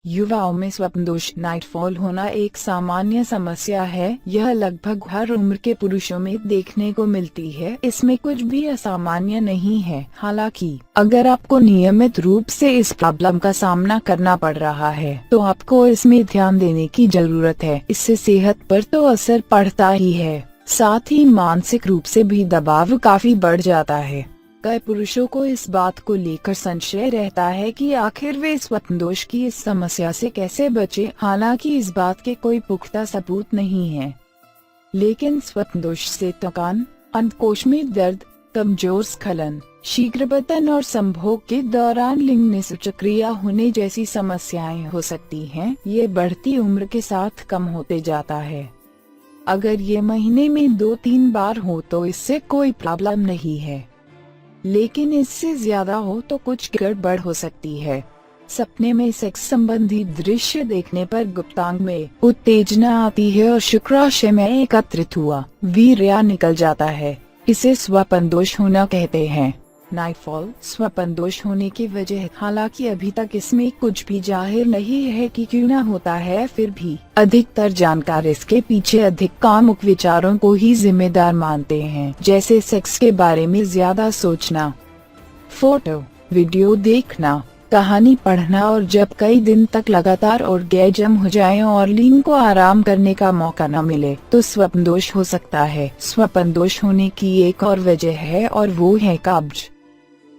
युवाओं में स्वप्नदोष नाइटफॉल होना एक सामान्य समस्या है। यह लगभग हर उम्र के पुरुषों में देखने को मिलती है। इसमें कुछ भी असामान्य नहीं है। हालांकि अगर आपको नियमित रूप से इस प्रॉब्लम का सामना करना पड़ रहा है तो आपको इसमें ध्यान देने की जरूरत है। इससे सेहत पर तो असर पड़ता ही है, साथ ही मानसिक रूप से भी दबाव काफी बढ़ जाता है। कई पुरुषों को इस बात को लेकर संशय रहता है कि आखिर वे स्वप्नदोष की इस समस्या से कैसे बचें। हालांकि इस बात के कोई पुख्ता सबूत नहीं है, लेकिन स्वप्नदोष से थकान, अंतकोश में दर्द, कमजोर स्खलन, शीघ्र पतन और संभोग के दौरान लिंग निषक्रिया होने जैसी समस्याएं हो सकती हैं। ये बढ़ती उम्र के साथ कम होते जाता है। अगर ये महीने में 2-3 बार हो तो इससे कोई प्रॉब्लम नहीं है, लेकिन इससे ज्यादा हो तो कुछ गड़बड़ हो सकती है। सपने में सेक्स संबंधी दृश्य देखने पर गुप्तांग में उत्तेजना आती है और शुक्राशय में एकत्रित हुआ वीर्य निकल जाता है। इसे स्वप्नदोष होना कहते हैं। नाइटफॉल स्वप्नदोष होने की वजह, हालांकि अभी तक इसमें कुछ भी जाहिर नहीं है कि क्यों न होता है, फिर भी अधिकतर जानकार इसके पीछे अधिक कामुक विचारों को ही जिम्मेदार मानते हैं, जैसे सेक्स के बारे में ज्यादा सोचना, फोटो वीडियो देखना, कहानी पढ़ना, और जब कई दिन तक लगातार ऑर्गेज्म हो जाए और लिंग को आराम करने का मौका न मिले तो स्वप्नदोष हो सकता है। स्वप्नदोष होने की एक और वजह है और वो है कब्ज।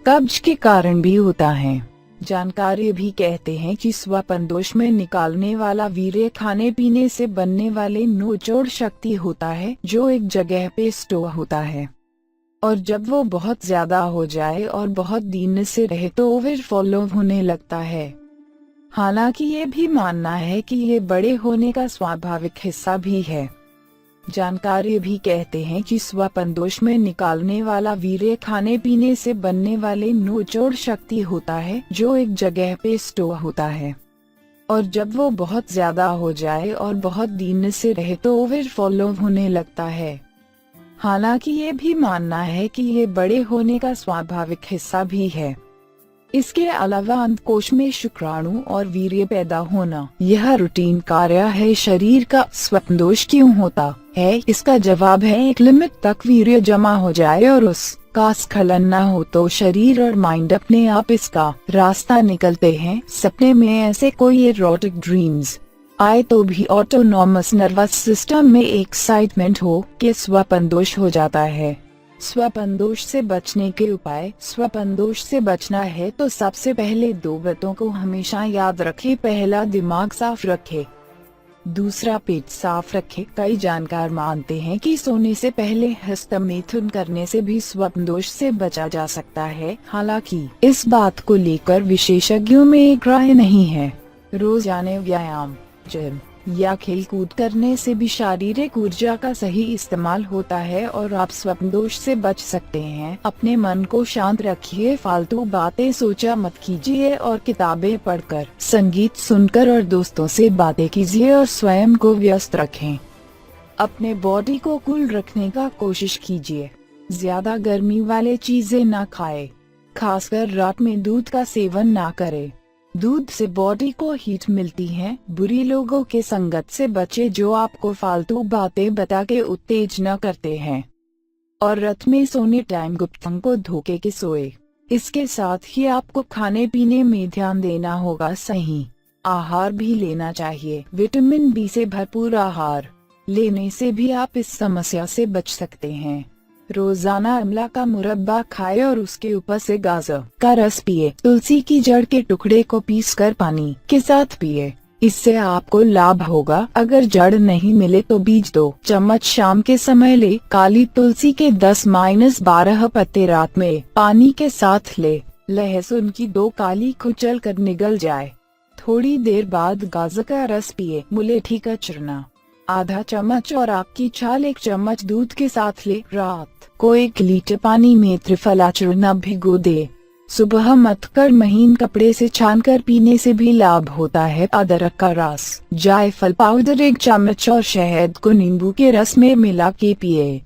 कब्ज के कारण भी होता है। जानकार ये भी कहते हैं कि स्वप्नदोष में निकालने वाला वीर्य खाने पीने से बनने वाले नोचोड़ शक्ति होता है जो एक जगह पे स्टोर होता है, और जब वो बहुत ज्यादा हो जाए और बहुत दिन से रहे तो ओवरफ्लो होने लगता है। हालांकि ये भी मानना है कि ये बड़े होने का स्वाभाविक हिस्सा भी है। जानकार ये भी कहते हैं कि स्वप्नदोष में निकालने वाला वीर्य खाने पीने से बनने वाले नोचोड़ शक्ति होता है जो एक जगह पे स्टोर होता है, और जब वो बहुत ज्यादा हो जाए और बहुत दिन से रहे तो ओवरफ्लो होने लगता है। हालांकि ये भी मानना है कि ये बड़े होने का स्वाभाविक हिस्सा भी है। इसके अलावा अंतकोश में शुक्राणु और वीर्य पैदा होना यह रूटीन कार्य है शरीर का। स्वप्नदोष क्यों होता है, इसका जवाब है एक लिमिट तक वीर्य जमा हो जाए और उसका स्खलन न हो तो शरीर और माइंड अपने आप इसका रास्ता निकलते हैं। सपने में ऐसे कोई एरोटिक ड्रीम्स आए तो भी ऑटोनॉमस नर्वस सिस्टम में एक्साइटमेंट हो कि स्वप्नदोष हो जाता है। स्वप्नदोष से बचने के उपाय। स्वप्नदोष से बचना है तो सबसे पहले 2 बातों को हमेशा याद रखें। पहला, दिमाग साफ रखें। दूसरा, पेट साफ रखें। कई जानकार मानते हैं कि सोने से पहले हस्तमैथुन करने से भी स्वप्नदोष से बचा जा सकता है। हालांकि इस बात को लेकर विशेषज्ञों में एक राय नहीं है। रोजाना व्यायाम, जिम या खेल कूद करने से भी शारीरिक ऊर्जा का सही इस्तेमाल होता है और आप स्वप्नदोष से बच सकते हैं। अपने मन को शांत रखिए, फालतू बातें सोचा मत कीजिए और किताबें पढ़कर, संगीत सुनकर और दोस्तों से बातें कीजिए और स्वयं को व्यस्त रखें। अपने बॉडी को कूल रखने का कोशिश कीजिए। ज्यादा गर्मी वाले चीजें ना खाएं, खासकर रात में दूध का सेवन ना करें। दूध से बॉडी को हीट मिलती है। बुरी लोगों के संगत से बचे जो आपको फालतू बातें बता के उत्तेजना करते हैं, और रात में सोने टाइम गुप्तांग को धोखे के सोए। इसके साथ ही आपको खाने पीने में ध्यान देना होगा। सही आहार भी लेना चाहिए। विटामिन बी से भरपूर आहार लेने से भी आप इस समस्या से बच सकते हैं। रोजाना आंवला का मुरब्बा खाएं और उसके ऊपर से गाजर का रस पिए। तुलसी की जड़ के टुकड़े को पीसकर पानी के साथ पिए, इससे आपको लाभ होगा। अगर जड़ नहीं मिले तो बीज 2 चम्मच शाम के समय ले। काली तुलसी के 10-12 पत्ते रात में पानी के साथ ले। लहसुन की 2 काली कुचल कर निगल जाए। थोड़ी देर बाद गाजर का रस पिए। मुलेठी का चूर्ण आधा चम्मच और आक की छाल 1 चम्मच दूध के साथ ले। रात को 1 लीटर पानी में त्रिफला चूर्ण भिगो दे। सुबह मथकर महीन कपड़े से छानकर पीने से भी लाभ होता है। अदरक का रस, जायफल पाउडर 1 चम्मच और शहद को नींबू के रस में मिला के पिए।